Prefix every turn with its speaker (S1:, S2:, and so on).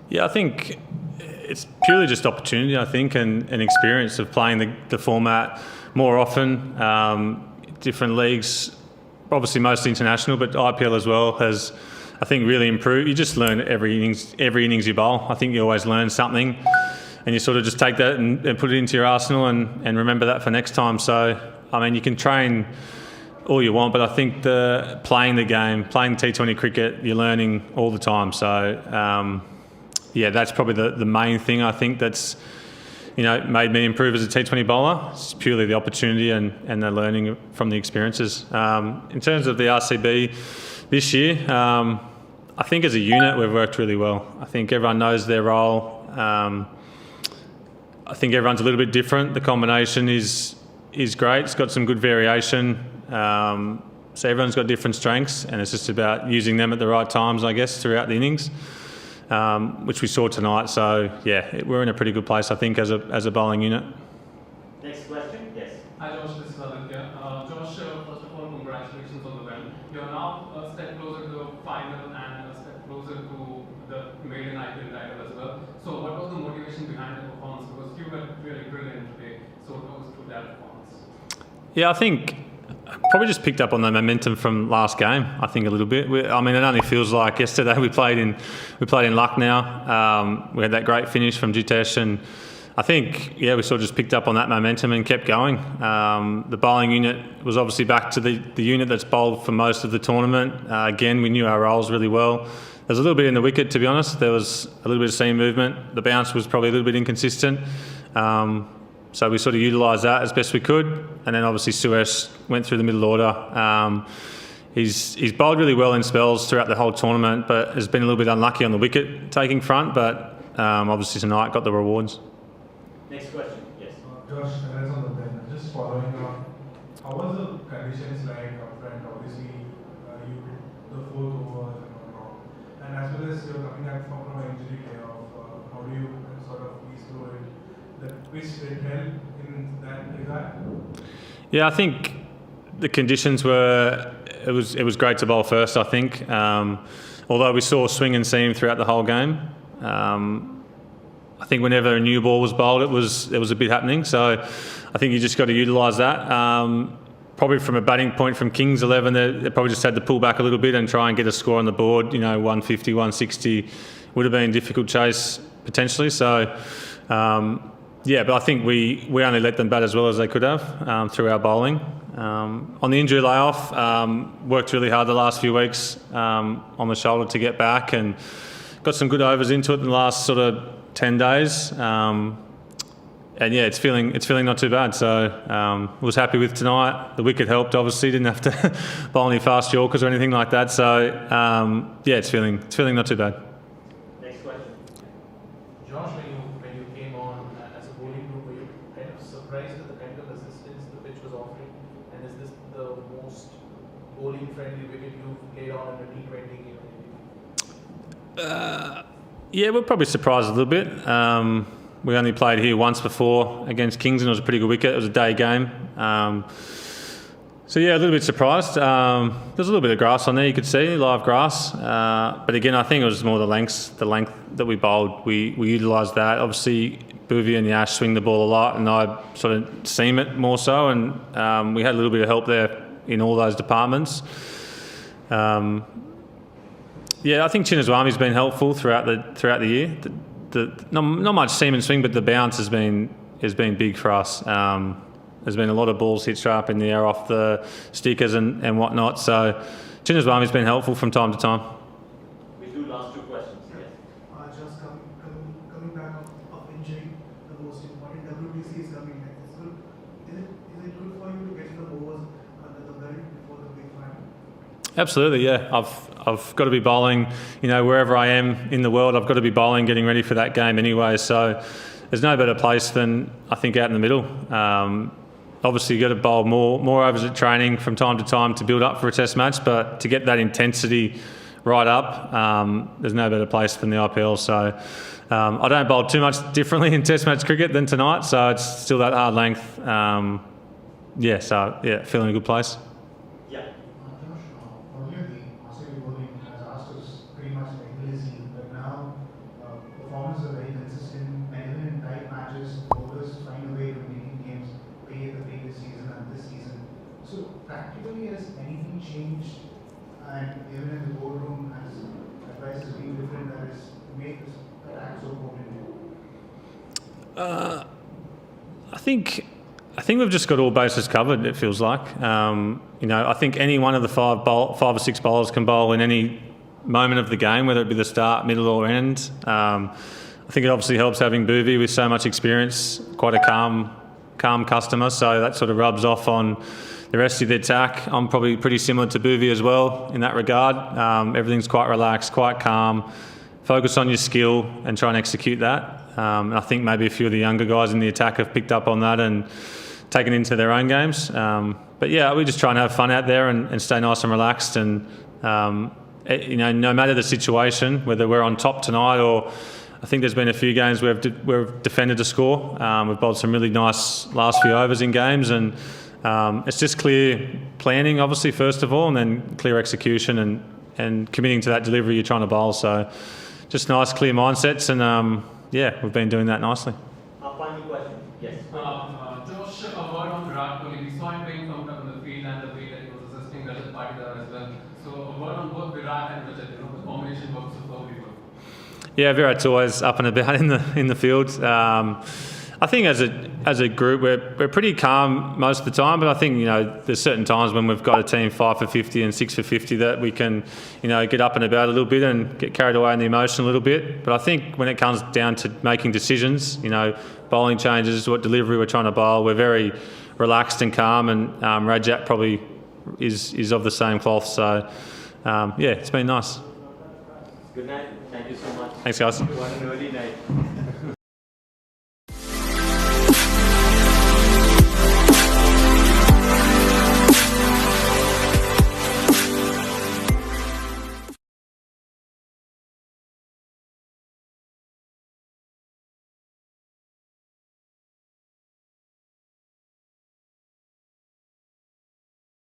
S1: Yeah, I think it's purely just opportunity, I think, and experience of playing the format more often. Different leagues, obviously mostly international, but IPL as well has, I think, really improved. You just learn every innings you bowl. I think you always learn something, and you sort of just take that and put it into your arsenal and remember that for next time. So, I mean, you can train all you want, but I think playing the game, playing T20 cricket, you're learning all the time. So, yeah, that's probably the main thing I think that's, made me improve as a T20 bowler. It's purely the opportunity and the learning from the experiences. In terms of the RCB this year, I think as a unit we've worked really well. I think everyone knows their role. I think everyone's a little bit different. The combination is great. It's got some good variation. So everyone's got different strengths, and it's just about using them at the right times, I guess, throughout the innings. Which we saw tonight. So yeah, we're in a pretty good place, I think, as a bowling unit.
S2: Next question, yes.
S3: Hi Josh, this is Aditya. Josh, first of all, congratulations on the win. You're now a step closer to the final and a step closer to the maiden IPL title as well. So what was the motivation behind the performance? Because you were really brilliant today. So what was through that performance?
S1: Yeah, I think probably just picked up on the momentum from last game. I think a little bit. It only feels like yesterday we played in Lucknow. We had that great finish from Jitesh, and I think we sort of just picked up on that momentum and kept going. The bowling unit was obviously back to the unit that's bowled for most of the tournament. Again, we knew our roles really well. There's a little bit in the wicket, to be honest. There was a little bit of seam movement. The bounce was probably a little bit inconsistent. So we sort of utilised that as best we could, and then obviously Suresh went through the middle order. He's bowled really well in spells throughout the whole tournament, but has been a little bit unlucky on the wicket taking front. But obviously tonight got the rewards.
S2: Next question, yes.
S4: Josh, that's on the bench. Just following up, how was the conditions like up front? Obviously, you hit the fourth over and as well as you're coming back from an injury layoff. How do you sort of ease through it? The pitch did help in that regard? Yeah,
S1: I think the conditions were. It was great to bowl first, I think. Although we saw swing and seam throughout the whole game. I think whenever a new ball was bowled, there was a bit happening. So I think you just got to utilise that. Probably from a batting point from Kings 11, they probably just had to pull back a little bit and try and get a score on the board. 150, 160 would have been a difficult chase potentially. So. But I think we only let them bat as well as they could have through our bowling. On the injury layoff, worked really hard the last few weeks on the shoulder to get back, and got some good overs into it in the last sort of 10 days. It's feeling not too bad. So was happy with tonight. The wicket helped, obviously. Didn't have to bowl any fast Yorkers or anything like that. So it's feeling not too bad.
S2: Next question.
S3: Josh, when you came on as a bowling group, were you kind of surprised at the kind of assistance the pitch was offering? And is this the most bowling-friendly wicket you've played on in a T20 game?
S1: We're probably surprised a little bit. We only played here once before against Kings, and it was a pretty good wicket. It was a day game. A little bit surprised. There's a little bit of grass on there, you could see, live grass. But again, I think it was more the length that we bowled. We utilised that. Obviously, Bhuvi and Yash swing the ball a lot, and I sort of seam it more so. And we had a little bit of help there in all those departments. I think Chinnaswami's been helpful throughout the year. Not much seam and swing, but the bounce has been big for us. There's been a lot of balls hit sharp in the air off the stickers and whatnot. So Chinnaswami's been helpful from time to time.
S2: We do last two questions. Yes.
S5: Just coming back of injury, the most important WBC is coming next. Is it good for you to get the overs under the belt before the big final?
S1: Absolutely, yeah. I've got to be bowling, wherever I am in the world, I've got to be bowling, getting ready for that game anyway. So there's no better place than, I think, out in the middle. Obviously, you've got to bowl more overs at training from time to time to build up for a test match, but to get that intensity right up, there's no better place than the IPL. So I don't bowl too much differently in test match cricket than tonight, so it's still that hard length. Feeling in a good place.
S2: Yeah.
S4: Josh, earlier the RCB bowling has asked us pretty much like this, but now
S1: I think we've just got all bases covered. It feels like I think any one of the five or six bowlers can bowl in any moment of the game, whether it be the start, middle, or end. I think it obviously helps having Boovy with so much experience, quite a calm customer, so that sort of rubs off on the rest of the attack. I'm probably pretty similar to Boovy as well in that regard. Everything's quite relaxed, quite calm. Focus on your skill and try and execute that. I think maybe a few of the younger guys in the attack have picked up on that and taken it into their own games. But yeah, we just try and have fun out there and stay nice and relaxed. And no matter the situation, whether we're on top tonight or I think there's been a few games where we've defended a score. We've bowled some really nice last few overs in games, and it's just clear planning, obviously, first of all, and then clear execution and committing to that delivery you're trying to bowl. So just nice, clear mindsets, and we've been doing that nicely.
S2: Our final question. Yes.
S3: Josh, a word on Virat Kohli. We saw him playing from up in the field and the way that he was assisting Rajat Patidar as well. So a word on both Virat and Rajat. The combination works superbly well.
S1: Yeah, Virat's always up and about in the field. I think as a group we're pretty calm most of the time, but I think there's certain times when we've got a team 5 for 50 and 6 for 50 that we can get up and about a little bit and get carried away in the emotion a little bit. But I think when it comes down to making decisions, bowling changes, what delivery we're trying to bowl, we're very relaxed and calm, and Rajat probably is of the same cloth. So it's been nice.
S2: Good night. Thank you so much.
S1: Thanks, guys.
S2: What an early night.